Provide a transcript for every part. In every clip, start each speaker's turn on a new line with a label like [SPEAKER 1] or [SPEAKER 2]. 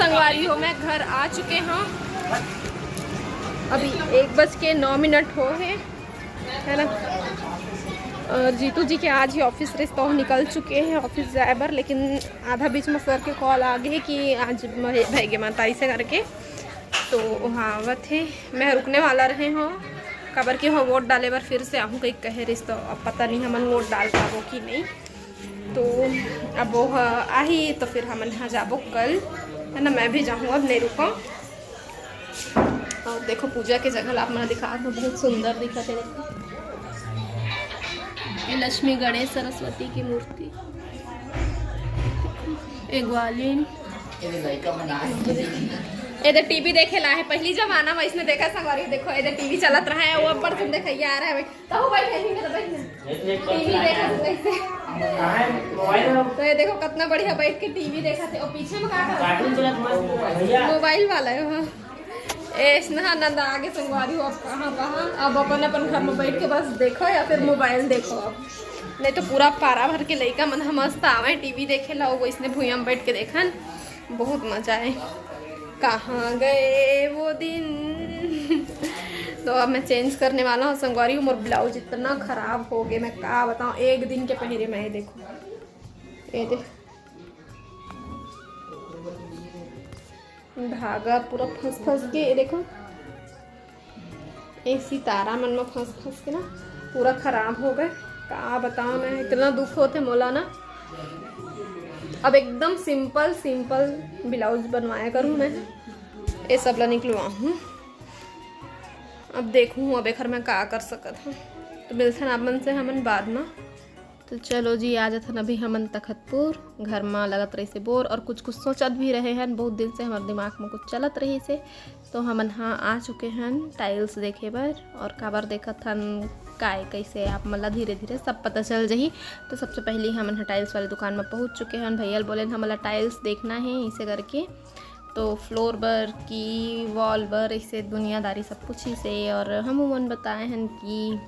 [SPEAKER 1] संगवारी हो मैं घर आ चुके हैं। अभी 1:09 हो है ना। और जीतू जी के आज ही ऑफिस रिश्ता निकल चुके हैं ऑफिस जाए बर, लेकिन आधा बीच में सर के कॉल आ गए कि आज भाई माताई से करके तो हाँ वह थे मैं रुकने वाला रहे हो खबर कि हाँ वोट डाले बार फिर से आहूँ कहीं कहे रिश्ता। अब पता नहीं हमन वोट डाल पाबो कि नहीं, तो अब वो आई तो फिर हमन यहाँ जाबो कल है ना। मैं भी जाऊँ, अब नहीं रुका। और देखो पूजा के जगह आप मैंने दिखा तो बहुत सुंदर दिखा थे। देखो ये लक्ष्मी गणेश सरस्वती की मूर्ति, एक ग्वालिन इधर टीवी देखे ला है। पहली जमाना में इसने देखा संगवारी, देखो इधर टीवी चलत रहा है, वो ऊपर तुम देखा आ रहा है तो बैठे टीवी देखा कैसे। तो ये देखो कितना बढ़िया बैठ के टीवी देखा थे। और पीछे में क्या मोबाइल वाला है नंद आगे संगवारी हो। अब कहाँ अब अपन अपन घर में बैठ के बस देखो या फिर मोबाइल देखो। अब नहीं तो पूरा पारा भर के लड़का मन मस्त आवे टीवी देखे ला, वो इसने भूया में बैठ के देखन बहुत मजा आए। कहाँ गए वो दिन। तो अब मैं चेंज करने वाला हूँ संगवारी हूँ। मोर ब्लाउज इतना खराब हो गया, मैं क्या बताऊँ। एक दिन के पहले मैं ये देखो ये देख धागा पूरा फंस के, ये देखो ये सितारा मन में फंस के ना पूरा खराब हो गए। क्या बताऊँ मैं, इतना दुख होते मोला ना। अब एकदम सिंपल ब्लाउज बनवाया करूँ मैं, ये सब ला निकलवा हूँ। अब देखूँ अब एक मैं क्या कर सकत हूँ। तो मिलते हैं आपन से हमन बाद में। तो चलो जी आ जाते अभी हमन तखतपुर। घर में लगत रही से बोर और कुछ सोचत भी रहे हैं, बहुत दिन से हमारे दिमाग में कुछ चलत रही से। तो हमन हाँ आ चुके हैं टाइल्स देखे बर, और काबर देखत हन काय कैसे आप मतलब धीरे धीरे सब पता चल जाही। तो सबसे पहले हमन टाइल्स वाली दुकान में पहुंच चुके हैं। भैया बोले हमारा टाइल्स देखना है इसे करके, तो फ्लोर बर की वॉल बर इसे दुनियादारी सब कुछ ही से। और हम उमन बताए हैं कि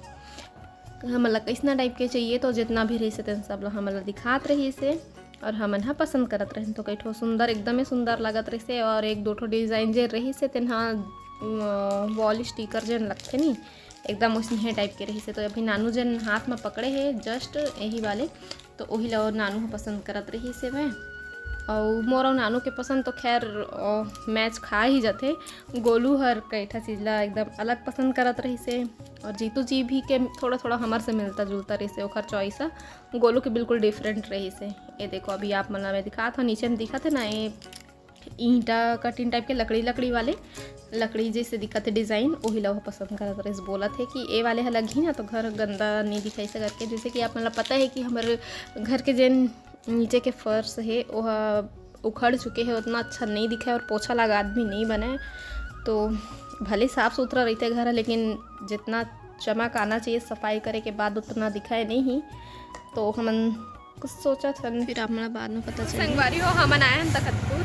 [SPEAKER 1] हमला कैसना टाइप के चाहिए, तो जितना भी रही से सब हमला दिखात रही से और हमन हाँ पसंद करत रहे। तो कई ठो सुंदर एकदम सुंदर लगत रही से, और एक दो ठो डिज़ाइन जे रही से तेना वॉल स्टिकर जन लगते नहीं एकदम उसने टाइप के रही से। तो अभी नानू जन हाथ में पकड़े है जस्ट यही वाले, तो वही ला नानू पसंद करत रही से मैं। और मोर और नानू के पसंद तो खैर मैच खा ही जाते। गोलू हर कैठा चीज ला एकदम अलग पसंद करत रही से, और जीतू जी भी के थोड़ा थोड़ा हमार से मिलता जुलता रही से। ओखर चॉइस गोलू के बिल्कुल डिफरेंट रही से। ये देखो अभी आप मतलब मैं दिखा था नीचे में दिखा थे ना, ये ईंटा कटिंग टाइप के लकड़ी वाले लकड़ी जैसे दिखते डिज़ाइन, वही लोग पसंद करत रहे। बोला थे कि ये वाले लगी ना तो घर गंदा नहीं दिखाई से करके। जैसे कि आप मतलब पता है कि हमारे घर के जिन नीचे के फर्श है वह उखड़ चुके हैं, उतना अच्छा नहीं दिखा है और पोछा लगा भी नहीं बने। तो भले साफ़ सुथरा रहते घर, लेकिन जितना चमक आना चाहिए सफाई करे के बाद उतना दिखाए नहीं। तो हमन कुछ सोचा था, फिर अपना बाद में पता चला। संगवारी हो हमन आए हैं तखतपुर।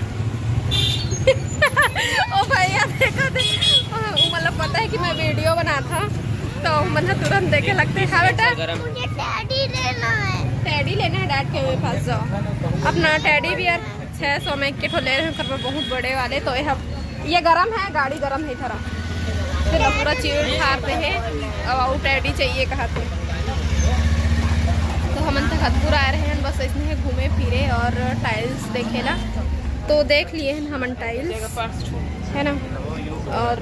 [SPEAKER 1] ओ भैया देखो मतलब पता है कि मैं वीडियो बना था, तो मतलब तुरंत देखे लगते हैं। हाँ बेटा मुझे टेडी लेना है, टेडी लेना है। डैड के पास जाओ। अपना टेडी भी यार 600 में एक ले रहे हैं घर में, बहुत बड़े वाले। तो ये गरम है, गाड़ी गरम है थोड़ा, फिर पूरा चीड़ खाते हैं और टेडी चाहिए कहते। तो हम तखतपुर आ रहे हैं बस इसमें घूमे फिरे और टाइल्स देखेला। तो देख लिए हैं हमन टाइल्स है ना। और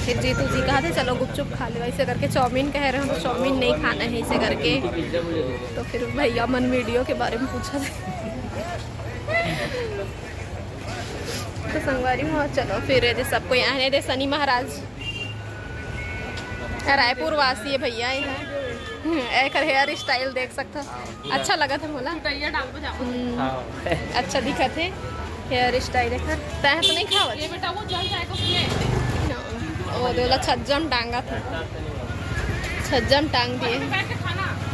[SPEAKER 1] फिर जीतू जी कहा थे चलो गुपचुप खा ले, ऐसे करके चाउमीन कह रहे हैं, तो चाउमीन नहीं खाना है इसे करके। तो फिर भैया मन वीडियो के बारे में पूछा था। तो संगवारी हुआ चलो फिर ये सबको यहाँ ने दे सनी महाराज रायपुर वासी है भैया। एक हेयर स्टाइल देख सकता, अच्छा लगा था बोला, अच्छा दिखा थे हेयर स्टाइल। तय तो नहीं खावत वो दोला छज्जम टांगा था, छज्जम टांग दिए।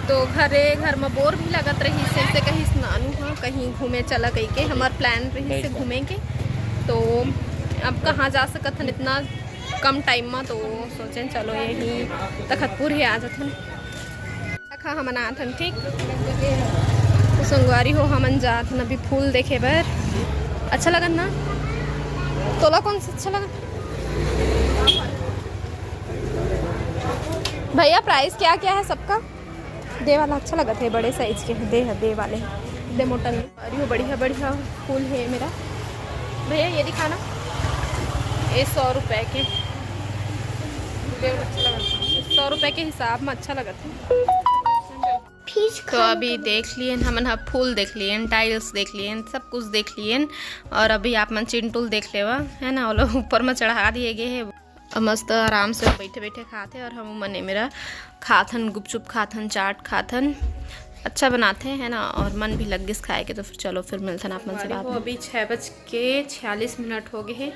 [SPEAKER 1] तो घर में बोर भी लगत रही से कहीं स्नानू हाँ कहीं घूमे चला कहीं के हमार प्लान रही से घूमे के। तो अब कहाँ जा सकत हन इतना कम टाइम में, तो सोचें चलो यही तखतपुर ही आ जाथन। खा हमन आथन ठीक। तो संगवारी हो हमन जाथन अभी फूल देखे बर, अच्छा लगन ना। तोला कौन सा अच्छा लगा भैया? प्राइस क्या क्या है सबका? दे वाला अच्छा लगा थे, बड़े साइज के दे वाले दे मोटा नहीं। अरे बढ़िया बढ़िया फूल है मेरा भैया, ये दिखाना। ये 100 रुपए के, 100 रुपए के हिसाब में अच्छा लगा था। तो अभी देख लिए हमन, फूल देख लिए, टाइल्स देख लिए, सब कुछ देख लिए। और अभी आप मन चिंटूल देख लेवा है ना, वो लोग ऊपर में चढ़ा दिए गए है। मस्त आराम से बैठे बैठे खाते। और हम मने मेरा खाथन, गुपचुप खाथन, चाट खाथन, अच्छा बनाते हैं ना। और मन भी लग गया खाए के। तो फिर चलो फिर मिलते हैं आप मन से बात। अभी 6:46 हो गए हैं।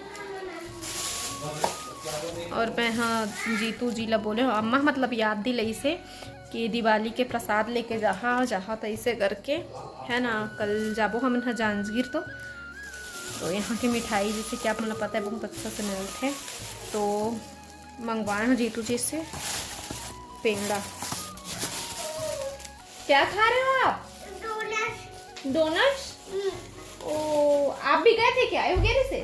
[SPEAKER 1] और मैं हाँ जीतू जी ला बोले अम्मा मतलब याद दिलाई से कि दिवाली के प्रसाद लेके जहाँ तो ऐसे करके है ना। कल जाबो हम जांजगीर तो यहाँ की मिठाई जैसे कि आप मुझे पता है बहुत अच्छा से मिलते हैं। तो मंगवाए हैं जीतू जी से पेंड़ा। क्या खा रहे हो आप? डोनट्स। ओ आप भी गए थे क्या? आए हो गए से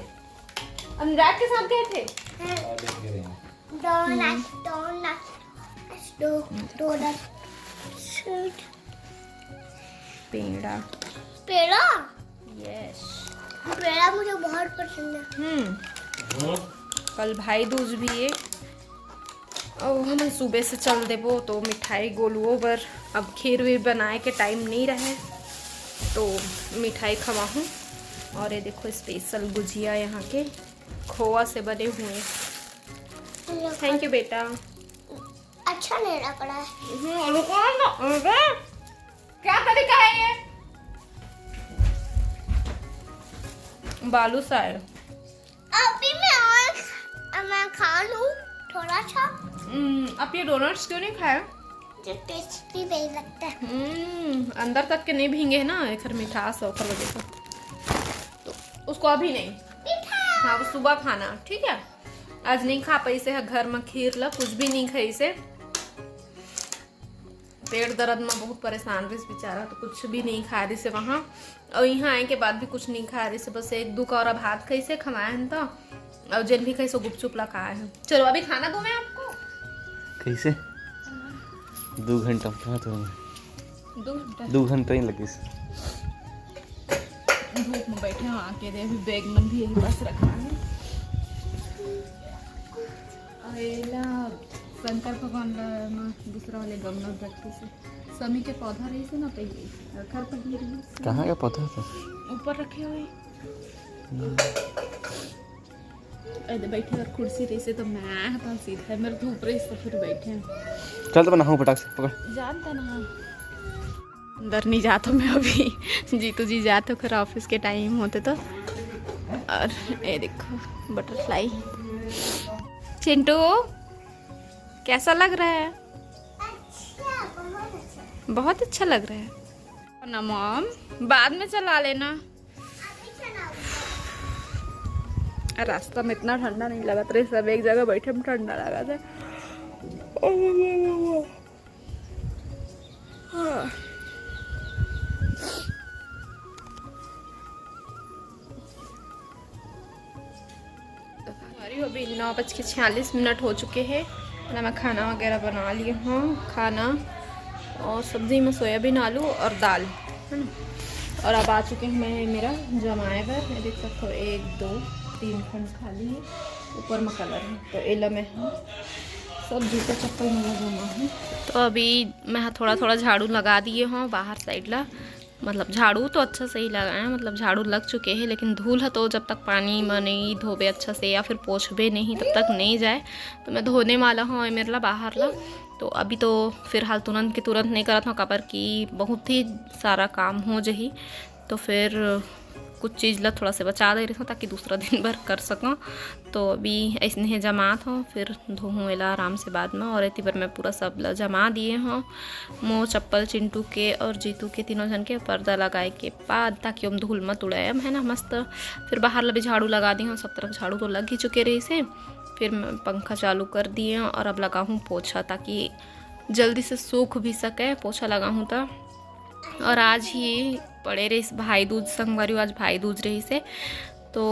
[SPEAKER 1] अनुराग के साथ गए थे? पेड़ा
[SPEAKER 2] पेड़ा,
[SPEAKER 1] यस
[SPEAKER 2] पेड़ा मुझे बहुत पसंद है।
[SPEAKER 1] कल भाई दूज भी है और हम सुबह से चल देबो तो मिठाई गोलुओं पर अब खीर वीर बनाए के टाइम नहीं रहे तो मिठाई खवाऊँ। और ये देखो स्पेशल गुजिया यहाँ के खोआ से बने हुए। थैंक यू बेटा।
[SPEAKER 2] अच्छा नहीं लग रहा है।
[SPEAKER 1] क्या तरीका है ये? बालू सा है।
[SPEAKER 2] अभी मैं खा लूं थोड़ा सा।
[SPEAKER 1] आप ये डोनट्स क्यों नहीं खाए?
[SPEAKER 2] जो टेस्टी नहीं लगता है।
[SPEAKER 1] अंदर तक के नहीं भींगे ना, एक मिठास हो कर वजह से। तो उसको अभी नहीं, हाँ वो सुबह खाना ठीक है। आज नहीं खा पाई से घर में खीर ला कुछ भी नहीं खाई से। पेट दर्द में बहुत परेशान रही बेचारा, तो कुछ भी नहीं खा रही से वहाँ। और यहाँ आए के बाद भी कुछ नहीं खा रही से, बस एक दो कौरा भात कैसे खवाए हैं तो और जिन भी कैसे गुपचुप ला खाए हैं। चलो अभी खाना दूँ मैं आपको।
[SPEAKER 3] कैसे 2 घंटा कहाँ तो 2 घंटा ही लगे।
[SPEAKER 1] धूप में बैठे हैं आके दे। अभी बैग मन भी यही पास रखा है। शंकर भगवान दूसरा वाले गमला रखते से समी के पौधा रही से ना पहले घर पर ही रही।
[SPEAKER 3] कहाँ का पौधा था?
[SPEAKER 1] ऊपर रखे हुए बैठे। और कुर्सी रही से तो मैं था सीधा मेरे धूप रही तो फिर बैठे हैं।
[SPEAKER 3] चल तो बना हूँ पटाख से पकड़।
[SPEAKER 1] जानता ना अंदर नहीं जाता मैं अभी। जीतू जी जाते फिर ऑफिस के टाइम होते तो। और ये देखो बटरफ्लाई। चिंटू कैसा लग रहा है?
[SPEAKER 2] अच्छा,
[SPEAKER 1] बहुत अच्छा लग रहा है ना मॉम। बाद में चला लेना। रास्ता में इतना ठंडा नहीं लगा था, सब एक जगह बैठे में ठंडा लगा था। अभी 9:46 हो चुके हैं। मैं खाना वगैरह बना ली हूँ। खाना और सब्ज़ी में सोयाबीन आलू और दाल है ना। और अब आ चुके हैं मैं मेरा जमाए पर। मैं देख सकते हो 1 2 3 खंड खाली है। ऊपर में कलर है तो एला में है सब जूता चप्पल में जमा है। तो अभी मैं थोड़ा थोड़ा झाड़ू लगा दिए हूँ बाहर साइड ला। मतलब झाड़ू तो अच्छा से ही लगाए हैं, मतलब झाड़ू लग चुके हैं। लेकिन धूल है तो जब तक पानी में नहीं धोबे अच्छा से या फिर पोछबे नहीं तब तक नहीं जाए। तो मैं धोने वाला हूँ मेरे ला बाहर ला। तो अभी तो फिलहाल तुरंत के तुरंत नहीं करा था कबर की बहुत ही सारा काम हो जही। तो फिर कुछ चीज़ ला थोड़ा से बचा दे रही हूँ ताकि दूसरा दिन भर कर सकूँ। तो अभी ऐसे ही जमात हूँ फिर धोहूँ एला आराम से बाद में। और इतनी बार मैं पूरा सब ला जमा दिए हूँ। मोह चप्पल चिंटू के और जीतू के तीनों जन के पर्दा लगाए के बाद ताकि हम धूल मत उड़ाए है ना मस्त। फिर बाहर ला भी झाड़ू लगा दी हूँ, सब तरफ झाड़ू तो लग ही चुके रही से। फिर मैं पंखा चालू कर दिए और अब लगाऊँ पोछा ताकि जल्दी से सूख भी सके पोछा लगाऊँ तो। और आज ही पड़े रही भाई दूज संगवारी, आज भाई दूज रही से तो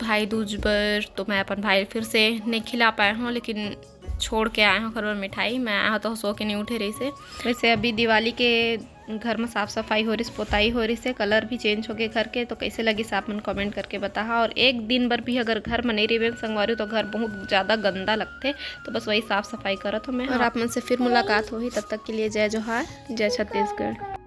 [SPEAKER 1] भाई दूज पर तो मैं अपन भाई फिर से नहीं खिला पाया हूँ, लेकिन छोड़ के आया हूँ घर में मिठाई। मैं आया तो सो के नहीं उठे रही से। वैसे अभी दिवाली के घर में साफ़ सफाई हो रही से, पोताई हो रही से, कलर भी चेंज हो गए घर के। तो कैसे लगी साफ मन कमेंट करके बता। और एक दिन भर भी अगर घर में नहीं रही संगवारी तो घर बहुत ज़्यादा गंदा लगते। तो बस वही साफ़ सफाई करत हूँ मैं। और आप मन से फिर मुलाकात हुई, तब तक के लिए जय जोहार, जय छत्तीसगढ़।